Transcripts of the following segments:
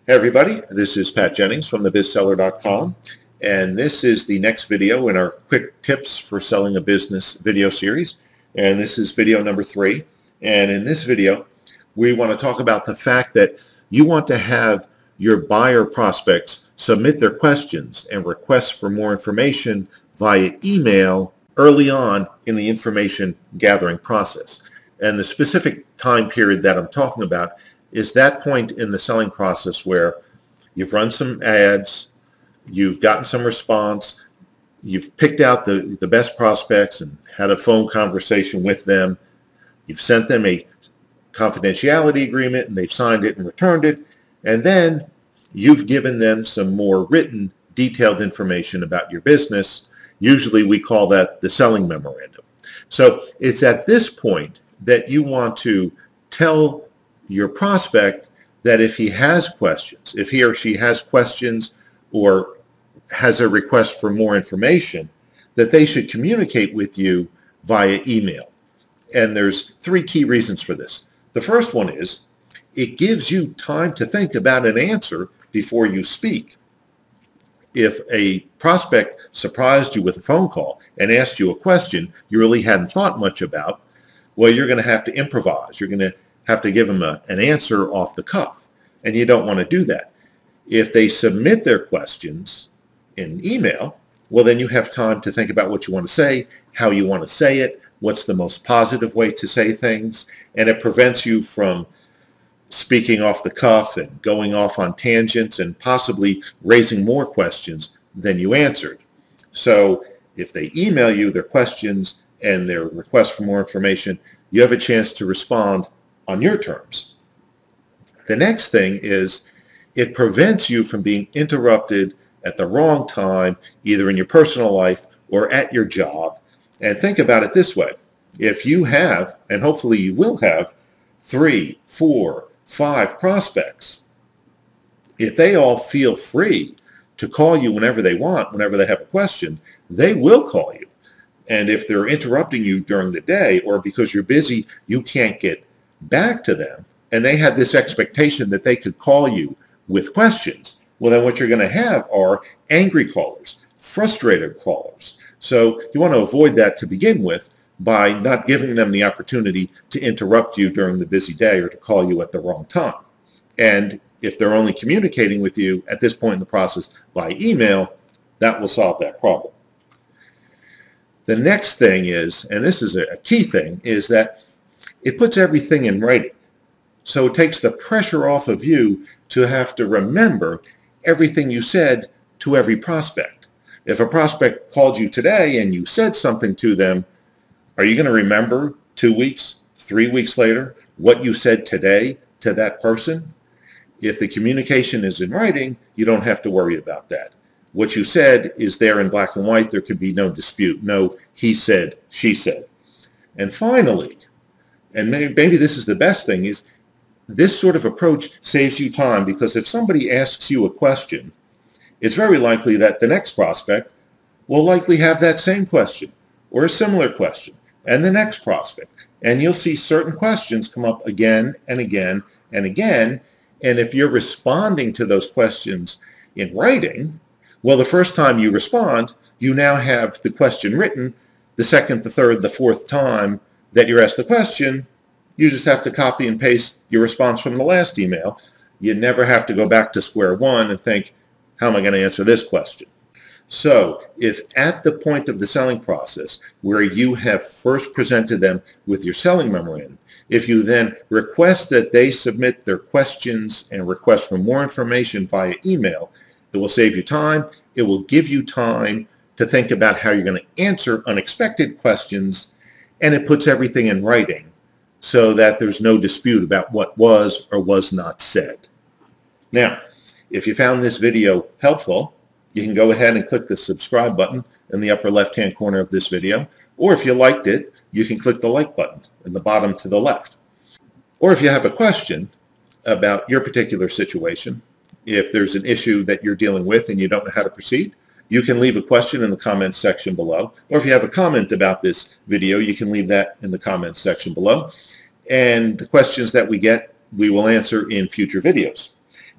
Hey everybody, this is Pat Jennings from thebizseller.com, and this is the next video in our quick tips for selling a business video series, and this is video number 3. And in this video we want to talk about the fact that you want to have your buyer prospects submit their questions and requests for more information via email early on in the information gathering process. And the specific time period that I'm talking about is that point in the selling process where you've run some ads, you've gotten some response, you've picked out the best prospects and had a phone conversation with them, you've sent them a confidentiality agreement and they've signed it and returned it, and then you've given them some more written, detailed information about your business. Usually we call that the selling memorandum. So it's at this point that you want to tell your prospect that if he has questions, if he or she has questions or has a request for more information, that they should communicate with you via email. And there's 3 key reasons for this. The first one is it gives you time to think about an answer before you speak. If a prospect surprised you with a phone call and asked you a question you really hadn't thought much about, well, you're going to have to improvise. You're going to have to give them an answer off the cuff, and you don't want to do that. If they submit their questions in email, well, then you have time to think about what you want to say, how you want to say it, what's the most positive way to say things, and it prevents you from speaking off the cuff and going off on tangents and possibly raising more questions than you answered. So if they email you their questions and their request for more information, you have a chance to respond on your terms. The next thing is it prevents you from being interrupted at the wrong time, either in your personal life or at your job. And think about it this way. If you have, and hopefully you will have, 3, 4, 5 prospects, if they all feel free to call you whenever they want, whenever they have a question, they will call you. And if they're interrupting you during the day or because you're busy, you can't get back to them, and they had this expectation that they could call you with questions, well, then what you're going to have are angry callers, frustrated callers. So you want to avoid that to begin with by not giving them the opportunity to interrupt you during the busy day or to call you at the wrong time. And if they're only communicating with you at this point in the process by email, that will solve that problem. The next thing is, and this is a key thing, is that it puts everything in writing. So it takes the pressure off of you to have to remember everything you said to every prospect. If a prospect called you today and you said something to them, are you going to remember 2 weeks, 3 weeks later what you said today to that person? If the communication is in writing, you don't have to worry about that. What you said is there in black and white. There could be no dispute, no he said, she said. And finally, and maybe this is the best thing, is this sort of approach saves you time, because if somebody asks you a question, it's very likely that the next prospect will likely have that same question or a similar question, and the next prospect. And you'll see certain questions come up again and again and again. And if you're responding to those questions in writing, well, the first time you respond, you now have the question written. The second, the third, the fourth time that you're asked the question, you just have to copy and paste your response from the last email. You never have to go back to square one and think, how am I going to answer this question? So if at the point of the selling process where you have first presented them with your selling memorandum, if you then request that they submit their questions and request for more information via email, it will save you time. It will give you time to think about how you're going to answer unexpected questions, and it puts everything in writing so that there's no dispute about what was or was not said. Now, if you found this video helpful, you can go ahead and click the subscribe button in the upper left-hand corner of this video, or if you liked it, you can click the like button in the bottom to the left. Or if you have a question about your particular situation, if there's an issue that you're dealing with and you don't know how to proceed, you can leave a question in the comments section below. Or if you have a comment about this video, you can leave that in the comments section below. And the questions that we get, we will answer in future videos.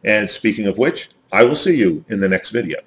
And speaking of which, I will see you in the next video.